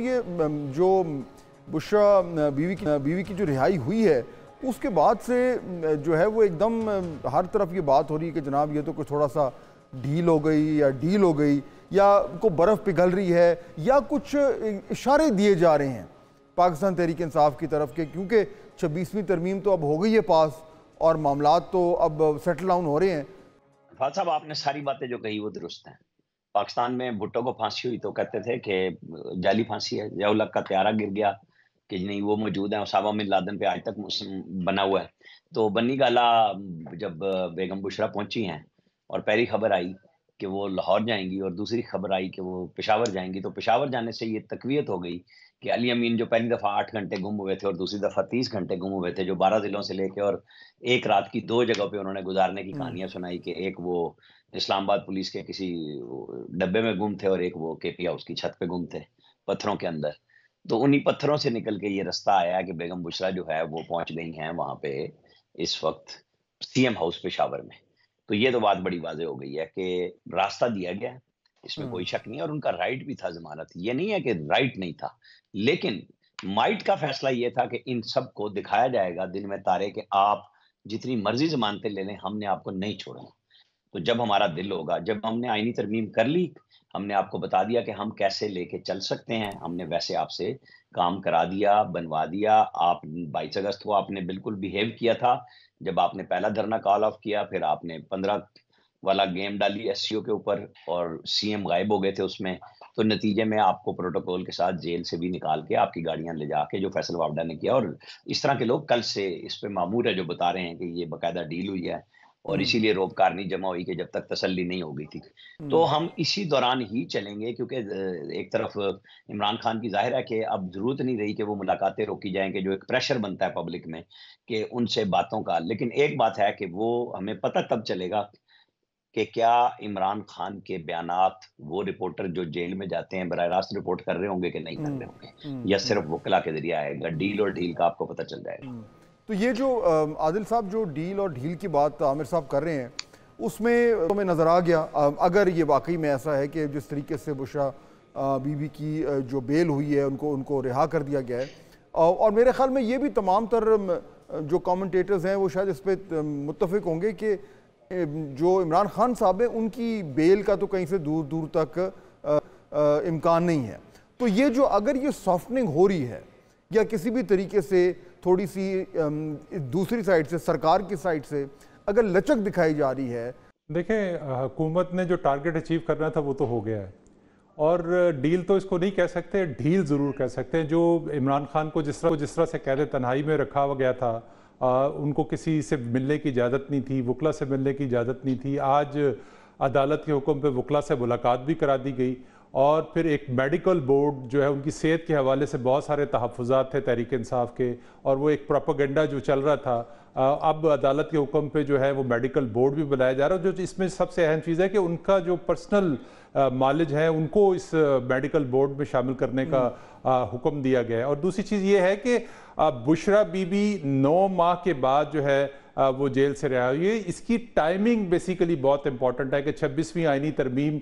یہ جو بشرا بیوی کی جو رہائی ہوئی ہے اس کے بعد سے جو ہے وہ ایک دم ہر طرف یہ بات ہو رہی ہے کہ جناب یہ تو کوئی تھوڑا سا ڈھیل ہو گئی یا ڈیل ہو گئی یا کو برف پگھل رہی ہے یا کچھ اشارے دیے جا رہے ہیں پاکستان تحریک انصاف کی طرف کے، کیونکہ 26ویں ترمیم تو اب ہو گئی ہے پاس اور معاملات تو اب سیٹل ڈاؤن ہو رہے ہیں۔ فاضل صاحب، آپ نے ساری باتیں جو کہی وہ درست ہیں۔ پاکستان میں بھٹو کو پھانسی ہوئی تو کہتے تھے کہ جعلی پھانسی ہے، ضیاء الحق کا طیارہ گر گیا کہ نہیں وہ موجود ہیں، اسامہ بن لادن پہ آج تک بنا ہوا ہے۔ تو بنی گالا جب بیگم بشرا پہنچی ہیں اور پہلی خبر آئی کہ وہ لاہور جائیں گی اور دوسری خبر آئی کہ وہ پشاور جائیں گی، تو پشاور جانے سے یہ تقویت ہو گئی کہ علی امین جو پہلی دفعہ 8 گھنٹے گم ہوئے تھے اور دوسری دفعہ 30 گھنٹے گم ہوئے تھے، جو 12 ضلعوں سے لے کے اور ایک رات کی 2 جگہ پہ انہوں نے گزارنے کی کہانیاں سنائی کہ ایک وہ اسلام آباد پولیس کے کسی ڈبے میں گم تھے اور ایک وہ کے پی ہاؤس کی چھت پہ گم تھے پتھروں کے اندر۔ تو انہی پتھروں سے نکل کے یہ رستہ آیا کہ بیگم بشرا جو ہے وہ پہنچ گئی ہیں وہاں پہ اس وقت سی ایم ہاؤس پشاور میں۔ تو یہ تو بات بڑی واضح ہو گئی ہے کہ راستہ دیا گیا، اس میں کوئی شک نہیں، اور ان کا رائٹ بھی تھا ضمانت، یہ نہیں ہے کہ رائٹ نہیں تھا، لیکن مائٹ کا فیصلہ یہ تھا کہ ان سب کو دکھایا جائے گا دن میں تارے کہ آپ جتنی مرضی ضمانتیں لے لیں، ہم نے آپ کو نہیں چھوڑنا۔ تو جب ہمارا دل ہوگا، جب ہم نے آئینی ترمیم کر لی، ہم نے آپ کو بتا دیا کہ ہم کیسے لے کے چل سکتے ہیں، ہم نے ویسے آپ سے کام کرا دیا، بنوا دیا۔ آپ 22 اگست کو آپ نے بالکل بیہیو کیا تھا جب آپ نے پہلا دھرنا کال آف کیا، پھر آپ نے 15 والا گیم ڈالی ایس سی او کے اوپر اور سی ایم غائب ہو گئے تھے اس میں۔ تو نتیجے میں آپ کو پروٹوکول کے ساتھ جیل سے بھی نکال کے آپ کی گاڑیاں لے جا کے جو فیصل وابڈا نے کیا، اور اس طرح کے لوگ کل سے اس پہ مامور ہے جو بتا رہے ہیں کہ یہ باقاعدہ ڈیل ہوئی ہے اور اسی لیے روبکار نہیں جمع ہوئی کہ جب تک تسلی نہیں ہو گئی تھی۔ تو ہم اسی دوران ہی چلیں گے، کیونکہ ایک طرف عمران خان کی ظاہر ہے کہ اب ضرورت نہیں رہی کہ وہ ملاقاتیں روکی جائیں، کہ جو ایک پریشر بنتا ہے پبلک میں کہ ان سے باتوں کا، لیکن ایک بات ہے کہ وہ ہمیں پتہ تب چلے گا کہ کیا عمران خان کے بیانات وہ رپورٹر جو جیل میں جاتے ہیں براہ راست رپورٹ کر رہے ہوں گے کہ نہیں کر رہے ہوں گے، یا صرف وکلا کے ذریعہ آئے گا۔ ڈیل اور ڈھیل کا آپ کو پتہ چل جائے گا۔ تو یہ جو عادل صاحب جو ڈیل اور ڈھیل کی بات عامر صاحب کر رہے ہیں اس میں ہمیں نظر آ گیا، اگر یہ واقعی میں ایسا ہے کہ جس طریقے سے بشرا بی بی کی جو بیل ہوئی ہے ان کو رہا کر دیا گیا ہے، اور میرے خیال میں یہ بھی تمام تر جو کامنٹیٹرز ہیں وہ شاید اس پہ متفق ہوں گے کہ جو عمران خان صاحب ہیں ان کی بیل کا تو کہیں سے دور دور تک امکان نہیں ہے۔ تو یہ جو اگر یہ سافٹننگ ہو رہی ہے یا کسی بھی طریقے سے تھوڑی سی دوسری سائٹ سے سرکار کی سائٹ سے اگر لچک دکھائی جا رہی ہے، دیکھیں حکومت نے جو ٹارگٹ اچیو کرنا تھا وہ تو ہو گیا ہے، اور ڈیل تو اس کو نہیں کہہ سکتے، ڈھیل ضرور کہہ سکتے ہیں۔ جو عمران خان کو جس طرح سے قید تنہائی میں رکھا ہوا گیا تھا، ان کو کسی سے ملنے کی اجازت نہیں تھی، وکلا سے ملنے کی اجازت نہیں تھی، آج عدالت کے حکم پہ وکلا سے ملاقات بھی کرا دی گئی، اور پھر ایک میڈیکل بورڈ جو ہے ان کی صحت کے حوالے سے بہت سارے تحفظات تھے تحریک انصاف کے، اور وہ ایک پروپیگنڈا جو چل رہا تھا، اب عدالت کے حکم پہ جو ہے وہ میڈیکل بورڈ بھی بلایا جا رہا ہے۔ جو اس میں سب سے اہم چیز ہے کہ ان کا جو پرسنل مالج ہے ان کو اس میڈیکل بورڈ میں شامل کرنے کا حکم دیا گیا ہے۔ اور دوسری چیز یہ ہے کہ بشرا بی بی 9 ماہ کے بعد جو ہے وہ جیل سے رہا ہوئی ہے۔ اس کی ٹائمنگ بیسیکلی بہت امپورٹنٹ ہے کہ 26ویں آئینی ترمیم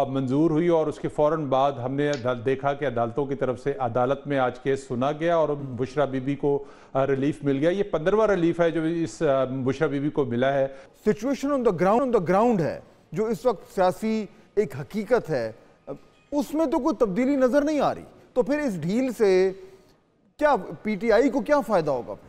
منظور ہوئی اور اس کے فوراً بعد ہم نے دیکھا کہ عدالتوں کی طرف سے عدالت میں آج کیس سنا گیا اور بشرا بی بی کو ریلیف مل گیا۔ یہ 15واں ریلیف ہے جو اس بشرا بی بی کو ملا ہے۔ سچویشن آن دا گراؤنڈ ہے جو اس وقت سیاسی ایک حقیقت ہے، اس میں تو کوئی تبدیلی نظر نہیں آ رہی، تو پھر اس ڈھیل سے کیا پی ٹی آئی کو کیا فائدہ ہوگا؟ پھر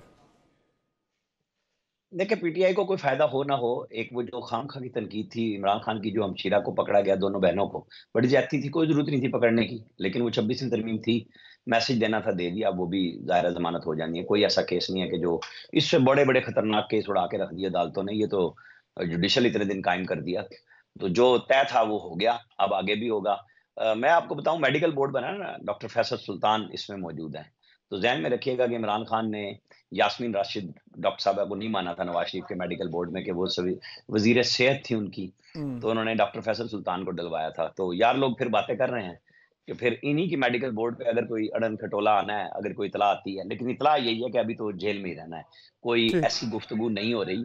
دیکھیں، پی ٹی آئی کو کوئی فائدہ ہو نہ ہو، ایک وہ جو خام خواہ کی تنقید تھی عمران خان کی، جو ہمشیرہ کو پکڑا گیا، دونوں بہنوں کو، بڑی زیادتی تھی، کوئی ضرورت نہیں تھی پکڑنے کی، لیکن وہ 26ویں ترمیم تھی، میسج دینا تھا، دے دیا، وہ بھی ظاہر ضمانت ہو جانی ہے۔ کوئی ایسا کیس نہیں ہے کہ جو اس سے بڑے بڑے خطرناک کیس اڑا کے رکھ دیا عدالتوں نے، یہ تو جوڈیشل اتنے دن قائم کر دیا، تو جو طے تھا وہ ہو گیا، اب آگے بھی ہوگا۔ میں آپ کو بتاؤں، میڈیکل بورڈ بنا نا، ڈاکٹر فیصل سلطان اس میں موجود ہیں، تو ذہن میں رکھیے گا کہ عمران خان نے یاسمین راشد ڈاکٹر صاحبہ کو نہیں مانا تھا نواز شریف کے میڈیکل بورڈ میں کہ وہ وزیر صحت تھی ان کی، تو انہوں نے ڈاکٹر فیصل سلطان کو ڈلوایا تھا۔ تو یار لوگ پھر باتیں کر رہے ہیں کہ پھر انہی کی میڈیکل بورڈ پہ اگر کوئی اڑن کھٹولا آنا ہے، اگر کوئی اطلاع آتی ہے، لیکن اطلاع یہی ہے کہ ابھی تو جیل میں ہی رہنا ہے، کوئی ایسی گفتگو نہیں ہو رہی،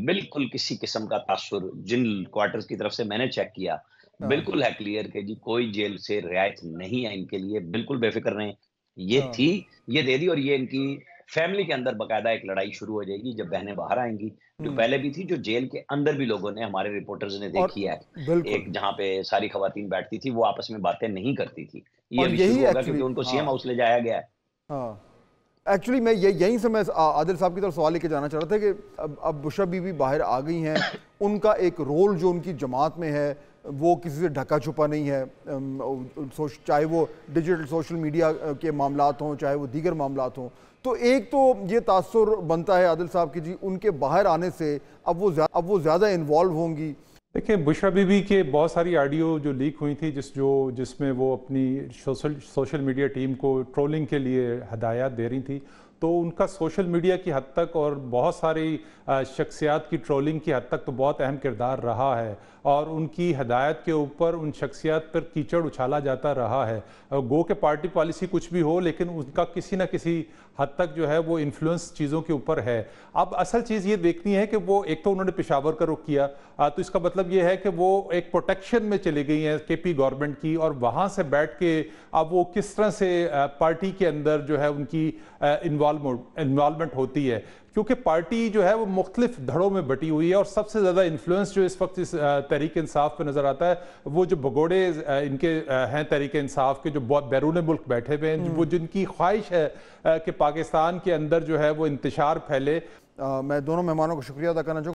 بالکل کسی قسم کا تاثر جن کوارٹرز کی طرف سے میں نے چیک کیا، بالکل ہے کلیئر کہ جی کوئی جیل سے رعایت نہیں ہے ان کے لیے، بالکل بے فکر رہیں. یہ تھی، یہ دے دی، اور یہ ان کی فیملی کے اندر باقاعدہ ایک لڑائی شروع ہو جائے گی جب بہنیں باہر آئیں گی، جو پہلے بھی تھی، جو جیل کے اندر بھی لوگوں نے، ہمارے رپورٹرز نے اور دیکھی ہے. بالکل، ایک جہاں پہ ساری خواتین بیٹھتی تھی وہ آپس میں باتیں نہیں کرتی تھی، یہ اور ابھی یہی شروع ہوگا ایکچولی کیونکہ ان کو سی ہاں ایم ہاؤس لے جایا گیا ہے. ہاں ایکچولی میں یہیں سے میں عادل صاحب کی طرف سوال لے کے جانا چاہ رہا تھا کہ اب بشرا بی بی باہر آ گئی ہیں، ان کا ایک رول جو ان کی جماعت میں ہے وہ کسی سے ڈھکا چھپا نہیں ہے، چاہے وہ ڈیجیٹل سوشل میڈیا کے معاملات ہوں، چاہے وہ دیگر معاملات ہوں. تو ایک تو یہ تاثر بنتا ہے عادل صاحب کی جی ان کے باہر آنے سے اب وہ زیادہ انوالو ہوں گی. دیکھیں بشرا بی بی کے بہت ساری آڈیو جو لیک ہوئی تھی جس میں وہ اپنی سوشل میڈیا ٹیم کو ٹرولنگ کے لیے ہدایات دے رہی تھی، تو ان کا سوشل میڈیا کی حد تک اور بہت ساری شخصیات کی ٹرولنگ کی حد تک تو بہت اہم کردار رہا ہے، اور ان کی ہدایت کے اوپر ان شخصیات پر کیچڑ اچھالا جاتا رہا ہے. گو کہ پارٹی پالیسی کچھ بھی ہو، لیکن ان کا کسی نہ کسی حد تک جو ہے وہ انفلوئنس چیزوں کے اوپر ہے. اب اصل چیز یہ دیکھنی ہے کہ وہ ایک تو انہوں نے پشاور کا رخ کیا، تو اس کا مطلب یہ ہے کہ وہ ایک پروٹیکشن میں چلی گئی ہیں کے پی گورنمنٹ کی، اور وہاں سے بیٹھ کے اب وہ کس طرح سے پارٹی کے اندر جو ہے ان کی انوالومنٹ ہوتی ہے، کیونکہ پارٹی جو ہے وہ مختلف دھڑوں میں بٹی ہوئی ہے، اور سب سے زیادہ انفلوئنس جو اس وقت اس تحریک انصاف پہ نظر آتا ہے وہ جو بگوڑے ان کے ہیں تحریک انصاف کے، جو بیرون ملک بیٹھے ہوئے ہیں، وہ جن کی خواہش ہے کہ پاکستان کے اندر جو ہے وہ انتشار پھیلے. میں دونوں مہمانوں کو شکریہ ادا کرنا چاہوں